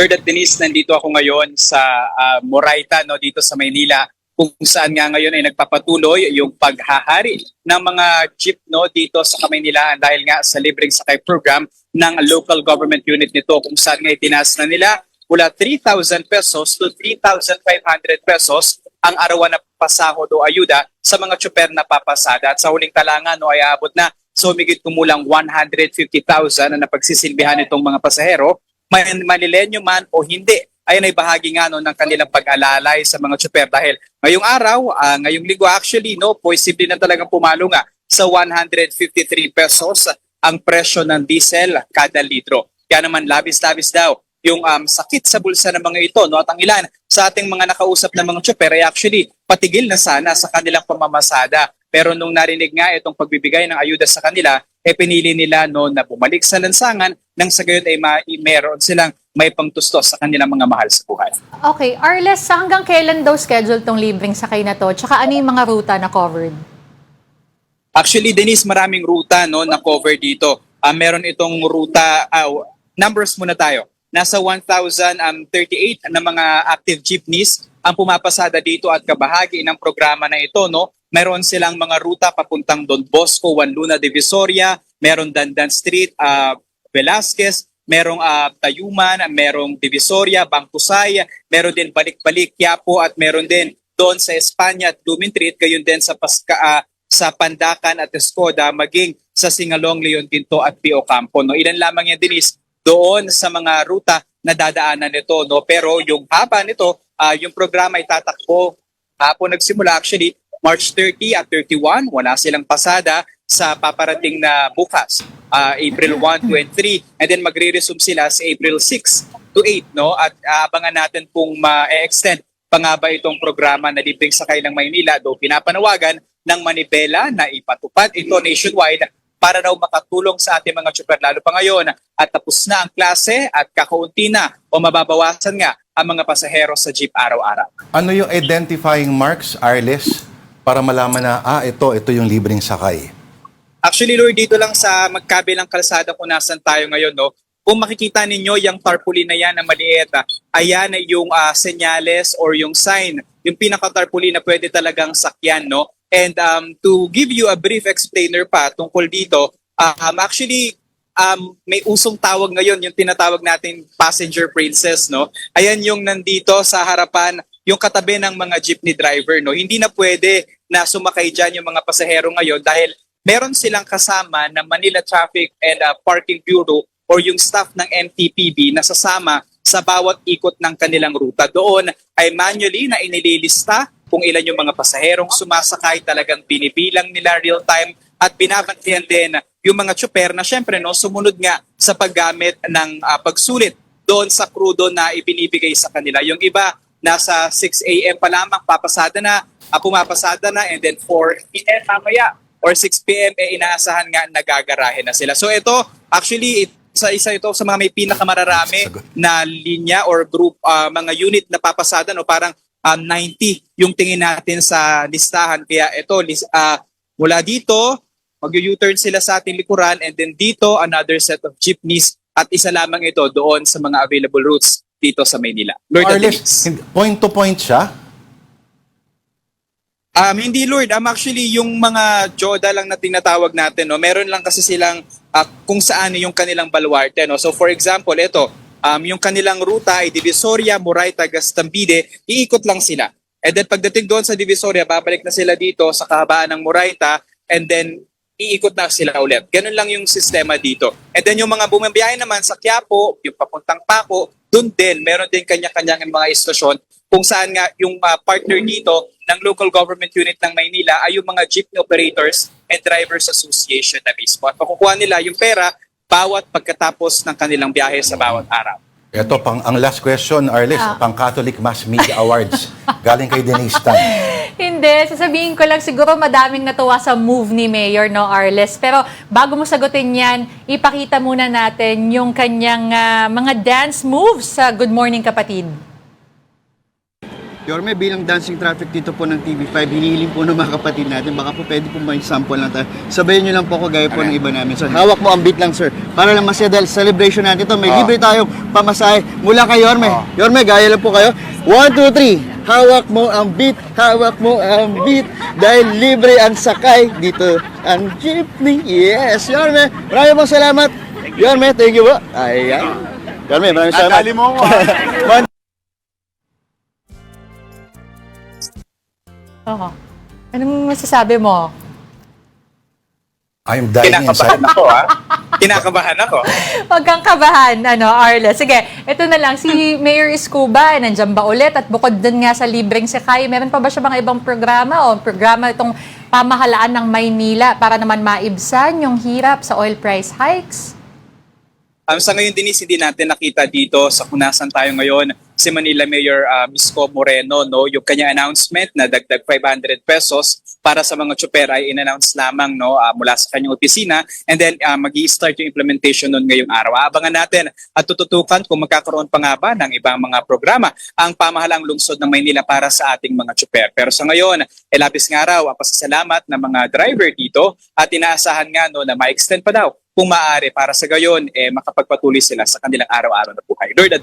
Lord at Denise, nandito ako ngayon sa Moraita, no, dito sa Maynila, kung saan nga ngayon ay nagpapatuloy yung paghahari ng mga jeep, no, dito sa Kamaynilaan dahil nga sa libreng sakay program ng local government unit nito, kung saan nga itinaas na nila mula 3,000 pesos to 3,500 pesos ang arawan na pasahod o ayuda sa mga tsuper na papasada. At sa huling talangan, no, ay aabot na so humigit kumulang 150,000 na napagsisilbihan itong mga pasahero, manilenyo man o hindi. Ayan ay bahagi nga no, ng kanilang pag-alalay sa mga tsuper dahil ngayong araw, ngayong linggo actually, no, posible na talagang pumalo nga sa 153 pesos ang presyo ng diesel kada litro. Kaya naman labis-labis daw yung sakit sa bulsa ng mga ito. No? At ang ilan sa ating mga nakausap na mga tsuper ay actually patigil na sana sa kanilang pamamasada. Pero nung narinig nga itong pagbibigay ng ayuda sa kanila, pinili nila no, na bumalik sa lansangan nang sa gayon ay meron silang may pangtustos sa kanilang mga mahal sa buhay. Okay, Arles, hanggang kailan daw schedule tong libreng sakay na to? Tsaka ano yung mga ruta na covered? Actually, Denise, maraming ruta no, na cover dito. Meron itong ruta, numbers muna tayo. Nasa 1,038 na mga active jeepneys ang pumapasada dito at kabahagi ng programa na ito. No? Meron silang mga ruta papuntang Don Bosco, Juan Luna, Divisoria, meron Dandan Street, Velasquez, merong Tayuman, merong Divisoria, Bangkusay, meron din Balik-Balik, Quiapo at meron din doon sa Espanya at Blumentritt, gayon din sa sa Pandacan at Escoda, maging sa Singalong, Leon Tinto at Pio Campo. No? Ilan lamang yan, Denise, doon sa mga ruta na dadaanan nito. No? Pero yung haba nito, yung programa ay tatakbo hapon nagsimula actually March 30 at 31. Wala silang pasada sa paparating na bukas, April 1, 2, and 3. And then magre-resume sila sa April 6 to 8. No? At abangan natin kung ma-extend pa nga ba itong programa na libreng sakay ng Maynila, do pinapanawagan ng Manibela na ipatupad ito nationwide para daw makatulong sa ating mga tsuper lalo pa ngayon at tapos na ang klase at kakaunti na o mababawasan nga ang mga pasahero sa jeep araw-araw. Ano yung identifying marks, Arles, para malaman na ito yung libreng sakay? Actually, Lord, dito lang sa magkabilang kalsada kung nasan tayo ngayon, no? Kung makikita ninyo yung tarpaulin na yan na maliit, ayan yung senyales or yung sign, yung pinaka-tarpaulin na pwede talagang sakyan, no? And to give you a brief explainer pa tungkol dito, actually, may usong tawag ngayon, yung tinatawag natin passenger princess, no? Ayan yung nandito sa harapan, yung katabi ng mga jeepney driver, no? Hindi na pwede na sumakay dyan yung mga pasahero ngayon dahil meron silang kasama na Manila Traffic and Parking Bureau or yung staff ng MTPB na sasama sa bawat ikot ng kanilang ruta. Doon ay manually na inililista kung ilan yung mga pasaherong sumasakay, talagang binibilang nila real time at binabantayan din yung mga tsuper na syempre no, sumunod nga sa paggamit ng pagsulit doon sa krudo na ibinibigay sa kanila. Yung iba, nasa 6 a.m. pa lamang papasada na, pumapasada na and then 4 p.m. mamaya or 6 p.m. inaasahan nga nagagarahe na sila. So ito, actually, isa ito sa mga may pinakamararami na linya or group, mga unit na papasada, no, parang 90 yung tingin natin sa listahan. Kaya ito, mula dito, mag-U-turn sila sa ating likuran and then dito, another set of jeepneys at isa lamang ito doon sa mga available routes dito sa Maynila. Lord, Arles, point to point siya? Hindi, Lord. Actually, yung mga joda lang na tinatawag natin, no, meron lang kasi silang kung saan yung kanilang baluarte. No? So for example, ito, yung kanilang ruta ay Divisoria, Moraita, Gastambide, iikot lang sila. And then pagdating doon sa Divisoria, babalik na sila dito sa kahabaan ng Moraita and then iikot na sila ulit. Ganun lang yung sistema dito. And then yung mga bumabiyahe naman sa Quiapo, yung papuntang Paco, doon din, meron din kanya-kanyang mga istasyon kung saan nga yung partner dito ng local government unit ng Maynila ay yung mga jeepney operators and drivers association na mismo. At makukuha nila yung pera bawat pagkatapos ng kanilang biyahe sa bawat araw. Ito, ang last question, Arles, pang Catholic Mass Media Awards. Galing kay Denise Tan. Hindi, sasabihin ko lang siguro madaming natuwa sa move ni Mayor, no, Arles. Pero bago mo sagutin yan, ipakita muna natin yung kanyang mga dance moves sa Good Morning Kapatid. Yorme, bilang dancing traffic dito po ng TV5, hinihiling po ng mga kapatid natin. Baka po pwede po may sample lang tayo. Sabayan nyo lang po ako gaya po ng iba namin. So, hawak mo ang beat lang, sir. Para lang masaya dahil celebration natin ito. May libre tayong pamasahe mula kay Yorme. Yorme, gaya lang po kayo. 1, 2, 3. Hawak mo ang beat, hawak mo ang beat. Dahil libre ang sakay dito ang jeepney. Yes, Yorme. Maraming pong salamat. Yorme, thank you po. Ayan. Yorme, maraming salamat. Nadali mo ko. Oo. Anong masasabi mo? I'm dying Kinakabahan inside. ako, ha? Kinakabahan ako. Huwag kang kabahan, Arles. Sige, ito na lang. Si Mayor Escuba, nandiyan ba ulit? At bukod dun nga sa libreng sakay, meron pa ba siya mga ibang programa o programa itong pamahalaan ng Maynila para naman maibsan yung hirap sa oil price hikes? Sa ngayon, Denise, hindi natin nakita dito sa kunasan tayo ngayon si Manila Mayor Isko Moreno, no, yung kanya announcement na dagdag 500 pesos para sa mga tsuper ay in-announce lamang, no, mula sa kanyang opisina, and then magi-start yung implementation nun ngayong araw. Abangan natin at tututukan kung magkakaroon pa nga ba ng ibang mga programa ang pamahalaang lungsod ng Maynila para sa ating mga tsuper. Pero sa ngayon, labis nga raw ang pasasalamat ng mga driver dito at inaasahan nga, no, na ma-extend pa daw kung maaari para sa gayon makapagpatuloy sila sa kanilang araw-araw na buhay. Lord,